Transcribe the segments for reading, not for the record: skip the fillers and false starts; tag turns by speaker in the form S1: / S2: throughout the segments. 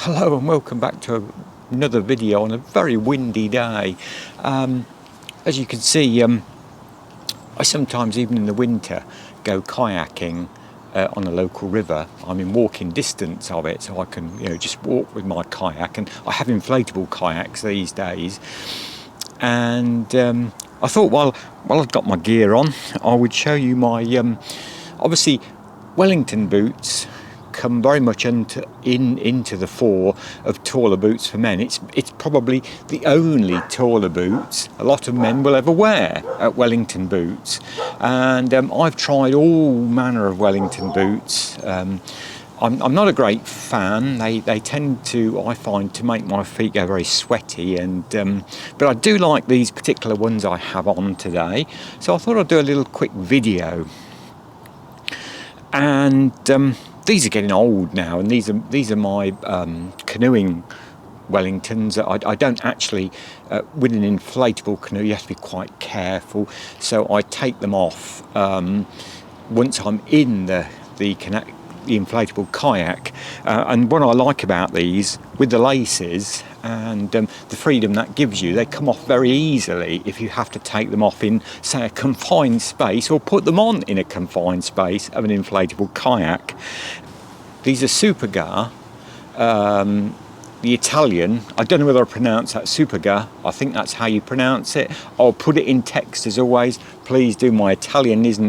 S1: Hello and welcome back to another video on a very windy day. As you can see, I sometimes, even in the winter, go kayaking on a local river. I'm in walking distance of it, so I can just walk with my kayak, and I have inflatable kayaks these days. And I thought while I've got my gear on, I would show you my obviously Wellington boots come very much into the fore of taller boots for men. It's probably the only taller boots a lot of men will ever wear at Wellington boots, and I've tried all manner of Wellington boots. I'm not a great fan. They tend to, I find, to make my feet go very sweaty, and but I do like these particular ones I have on today, so I thought I'd do a little quick video. And these are getting old now, and these are my canoeing Wellingtons. I don't actually, with an inflatable canoe, you have to be quite careful. So I take them off once I'm in the inflatable kayak. And what I like about these, with the laces and the freedom that gives you, they come off very easily if you have to take them off in, say, a confined space, or put them on in a confined space of an inflatable kayak. These are Superga, the Italian. I don't know whether I pronounce that Superga. I think that's how you pronounce it. I'll put it in text as always. Please do. My Italian is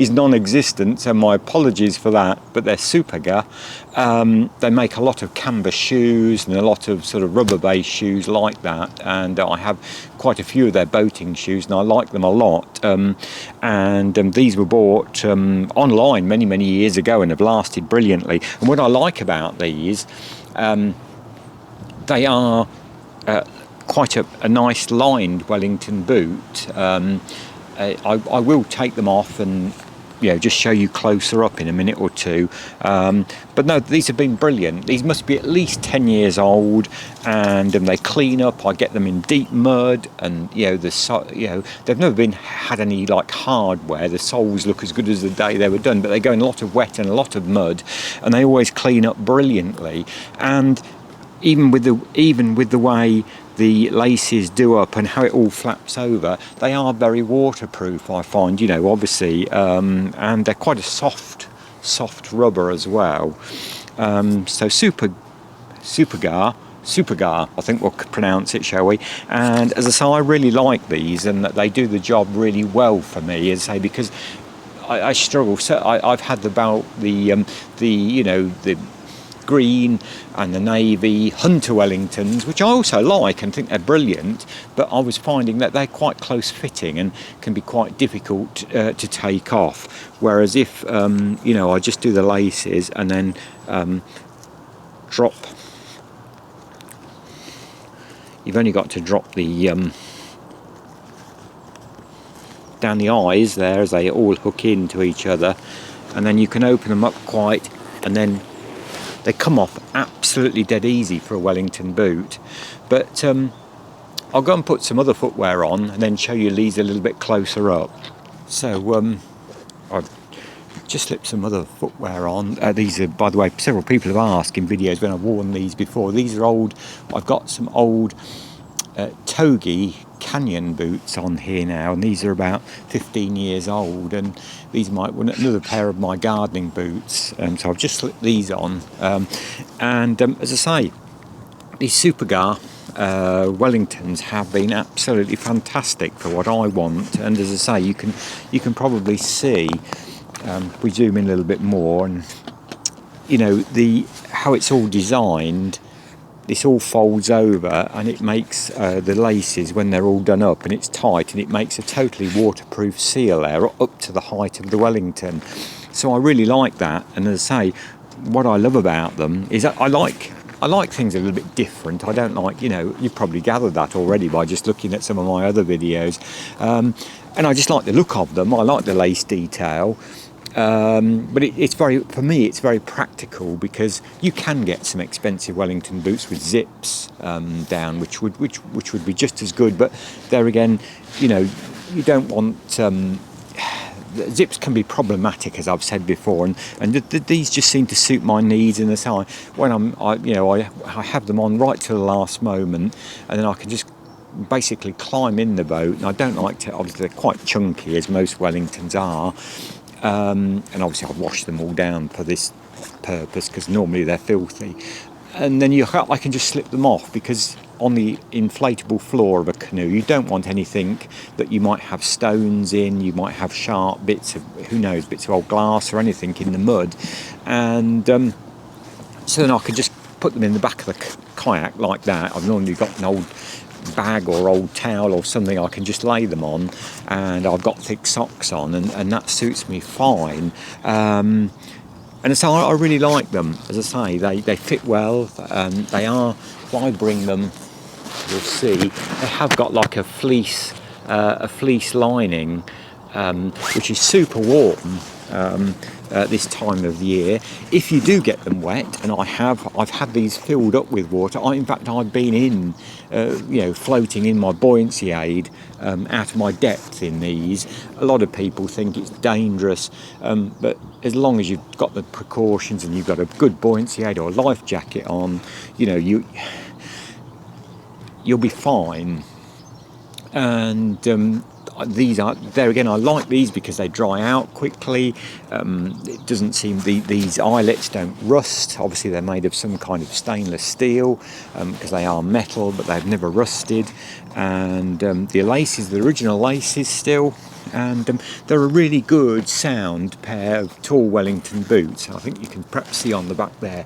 S1: non-existent, so my apologies for that. But they're Superga. They make a lot of canvas shoes and a lot of sort of rubber-based shoes like that. And I have quite a few of their boating shoes, and I like them a lot. And these were bought online many years ago and have lasted brilliantly. And what I like about these, they are quite a nice lined Wellington boot. I will take them off and just show you closer up in a minute or two. But no, these have been brilliant. These must be at least 10 years old, and they clean up. I get them in deep mud, and they've never had any like hardware. The soles look as good as the day they were done, but they go in a lot of wet and a lot of mud, and they always clean up brilliantly. And even with the way the laces do up and how it all flaps over, they are very waterproof, I find, obviously, and they're quite a soft rubber as well. So Superga, I think we'll pronounce it, shall we? And as I say, I really like these, and that they do the job really well for me, as I say, because I struggle. So I've had the green and the navy Hunter Wellingtons, which I also like and think they're brilliant, but I was finding that they're quite close fitting and can be quite difficult to take off, whereas if I just do the laces and then drop, you've only got to drop the down the eyes there as they all hook into each other, and then you can open them up quite, and then they come off absolutely dead easy for a Wellington boot. But I'll go and put some other footwear on and then show you these a little bit closer up. So I've just slipped some other footwear on. These are, by the way, several people have asked in videos when I've worn these before. These are old. I've got some old Togi Canyon boots on here now, and these are about 15 years old, and these might want another pair of my gardening boots, so I've just slipped these on, and as I say, these Superga Wellingtons have been absolutely fantastic for what I want. And as I say, you can probably see, we zoom in a little bit more, and how it's all designed. This all folds over, and it makes the laces, when they're all done up and it's tight, and it makes a totally waterproof seal there up to the height of the Wellington. So I really like that. And as I say, what I love about them is that I like things a little bit different. I don't like, you've probably gathered that already by just looking at some of my other videos, and I just like the look of them. I like the lace detail. But it's very practical, because you can get some expensive Wellington boots with zips down, which would be just as good. But there again, you don't want zips can be problematic, as I've said before, and these just seem to suit my needs. In the side when I have them on right to the last moment, and then I can just basically climb in the boat. And I don't like to, obviously they're quite chunky, as most Wellingtons are, and obviously I've washed them all down for this purpose because normally they're filthy. And then I can just slip them off, because on the inflatable floor of a canoe you don't want anything that you might have stones in, you might have sharp bits of, who knows, bits of old glass or anything in the mud. And so then I can just put them in the back of the kayak like that. I've normally got an old bag or old towel or something I can just lay them on, and I've got thick socks on, and that suits me fine. And so I really like them. As I say, they fit well. They are, if I bring them, you'll see, they have got like a fleece lining, which is super warm this time of year. If you do get them wet, and I've had these filled up with water. In fact, I've been in, floating in my buoyancy aid out of my depth in these. A lot of people think it's dangerous, but as long as you've got the precautions and you've got a good buoyancy aid or a life jacket on, you'll be fine. And these are, there again, I like these because they dry out quickly. It doesn't seem, these eyelets don't rust. Obviously they're made of some kind of stainless steel, because they are metal, but they've never rusted. And the laces, the original laces still, and they're a really good sound pair of tall Wellington boots. I think you can perhaps see on the back there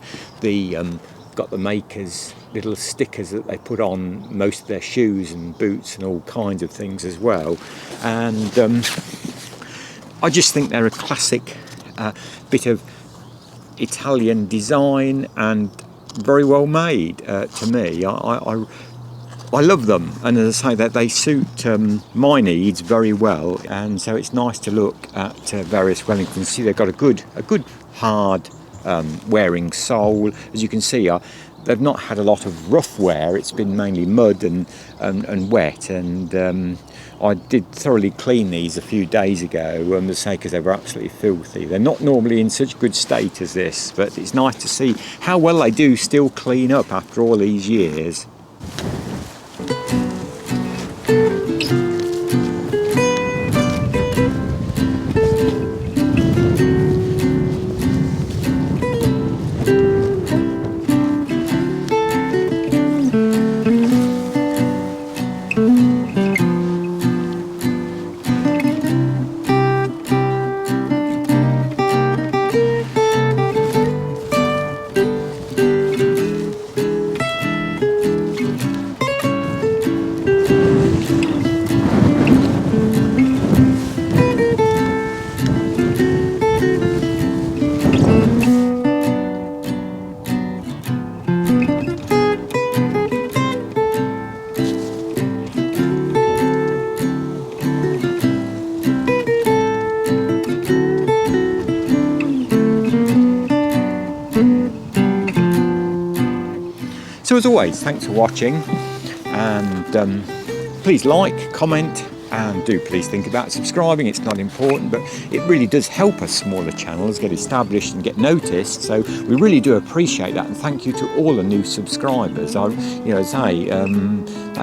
S1: got the makers' little stickers that they put on most of their shoes and boots and all kinds of things as well. And I just think they're a classic bit of Italian design and very well made to me. I love them, and as I say, that they suit my needs very well, and so it's nice to look at various Wellingtons. See, they've got a good hard wearing sole. As you can see, they've not had a lot of rough wear. It's been mainly mud and wet, and I did thoroughly clean these a few days ago, because they were absolutely filthy. They're not normally in such good state as this, but it's nice to see how well they do still clean up after all these years. So as always, thanks for watching, and please like, comment, and do please think about subscribing. It's not important, but it really does help us smaller channels get established and get noticed, so we really do appreciate that, and thank you to all the new subscribers. That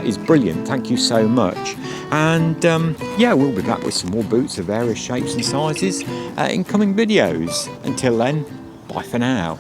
S1: is brilliant. Thank you so much. And we'll be back with some more boots of various shapes and sizes in coming videos. Until then, bye for now.